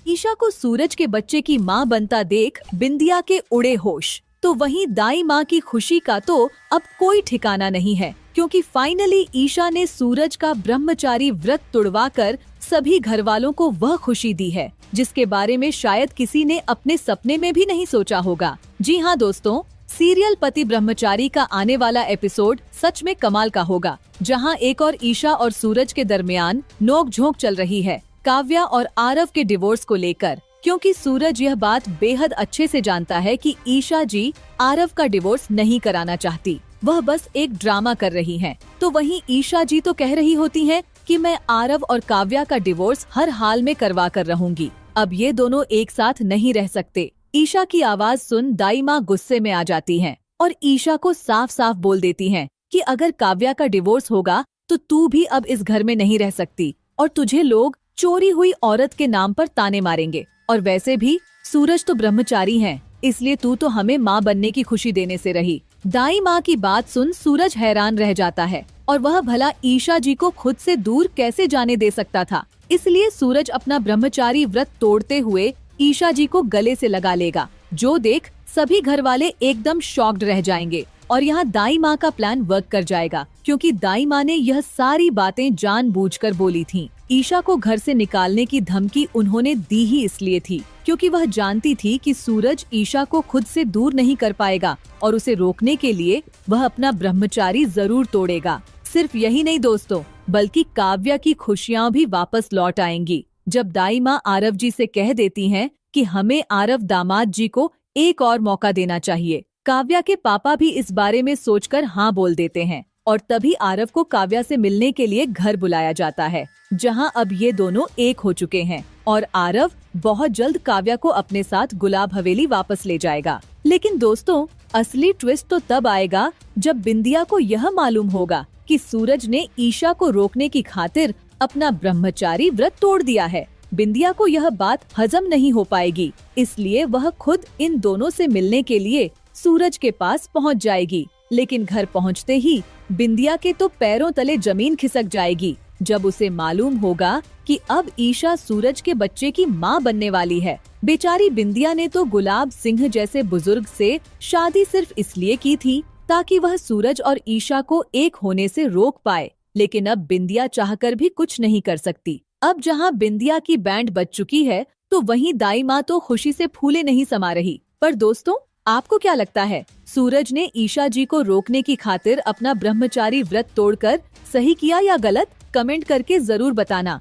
ईशा को सूरज के बच्चे की मां बनता देख बिंदिया के उड़े होश। तो वहीं दाई मां की खुशी का तो अब कोई ठिकाना नहीं है, क्योंकि फाइनली ईशा ने सूरज का ब्रह्मचारी व्रत तुड़वाकर सभी घर वालों को वह खुशी दी है जिसके बारे में शायद किसी ने अपने सपने में भी नहीं सोचा होगा। जी हाँ दोस्तों, सीरियल पति ब्रह्मचारी का आने वाला एपिसोड सच में कमाल का होगा, जहां एक और ईशा और सूरज के दरमियान नोक-झोंक चल रही है काव्या और आरव के डिवोर्स को लेकर, क्योंकि सूरज यह बात बेहद अच्छे से जानता है कि ईशा जी आरव का डिवोर्स नहीं कराना चाहती, वह बस एक ड्रामा कर रही हैं। तो वहीं ईशा जी तो कह रही होती हैं कि मैं आरव और काव्या का डिवोर्स हर हाल में करवा कर रहूंगी, अब ये दोनों एक साथ नहीं रह सकते। ईशा की आवाज सुन दाई माँ गुस्से में आ जाती हैं और ईशा को साफ साफ बोल देती हैं कि अगर काव्या का डिवोर्स होगा तो तू भी अब इस घर में नहीं रह सकती और तुझे लोग चोरी हुई औरत के नाम पर ताने मारेंगे। और वैसे भी सूरज तो ब्रह्मचारी हैं, इसलिए तू तो हमें माँ बनने की खुशी देने से रही। दाई माँ की बात सुन सूरज हैरान रह जाता है और वह भला ईशा जी को खुद से दूर कैसे जाने दे सकता था। इसलिए सूरज अपना ब्रह्मचारी व्रत तोड़ते हुए ईशा जी को गले से लगा लेगा, जो देख सभी घर वाले एकदम शॉक्ड रह जाएंगे। और यहाँ दाई माँ का प्लान वर्क कर जाएगा, क्योंकि दाई माँ ने यह सारी बातें जानबूझकर बोली थीं। ईशा को घर से निकालने की धमकी उन्होंने दी ही इसलिए थी क्योंकि वह जानती थी कि सूरज ईशा को खुद से दूर नहीं कर पाएगा और उसे रोकने के लिए वह अपना ब्रह्मचारी जरूर तोड़ेगा। सिर्फ यही नहीं दोस्तों, बल्कि काव्या की खुशियाँ भी वापस लौट आएंगी जब दाई माँ आरव जी से कह देती हैं कि हमें आरव दामाद जी को एक और मौका देना चाहिए। काव्या के पापा भी इस बारे में सोचकर हाँ बोल देते हैं और तभी आरव को काव्या से मिलने के लिए घर बुलाया जाता है, जहां अब ये दोनों एक हो चुके हैं और आरव बहुत जल्द काव्या को अपने साथ गुलाब हवेली वापस ले जाएगा। लेकिन दोस्तों, असली ट्विस्ट तो तब आएगा जब बिंदिया को यह मालूम होगा कि सूरज ने ईशा को रोकने की खातिर अपना ब्रह्मचारी व्रत तोड़ दिया है। बिंदिया को यह बात हजम नहीं हो पाएगी, इसलिए वह खुद इन दोनों से मिलने के लिए सूरज के पास पहुंच जाएगी। लेकिन घर पहुंचते ही बिंदिया के तो पैरों तले जमीन खिसक जाएगी जब उसे मालूम होगा कि अब ईशा सूरज के बच्चे की मां बनने वाली है। बेचारी बिंदिया ने तो गुलाब सिंह जैसे बुजुर्ग से शादी सिर्फ इसलिए की थी ताकि वह सूरज और ईशा को एक होने से रोक पाए, लेकिन अब बिंदिया चाहकर भी कुछ नहीं कर सकती। अब जहां बिंदिया की बैंड बज चुकी है तो वहीं दाई माँ तो खुशी से फूले नहीं समा रही। पर दोस्तों, आपको क्या लगता है, सूरज ने ईशा जी को रोकने की खातिर अपना ब्रह्मचारी व्रत तोड़कर सही किया या गलत? कमेंट करके जरूर बताना।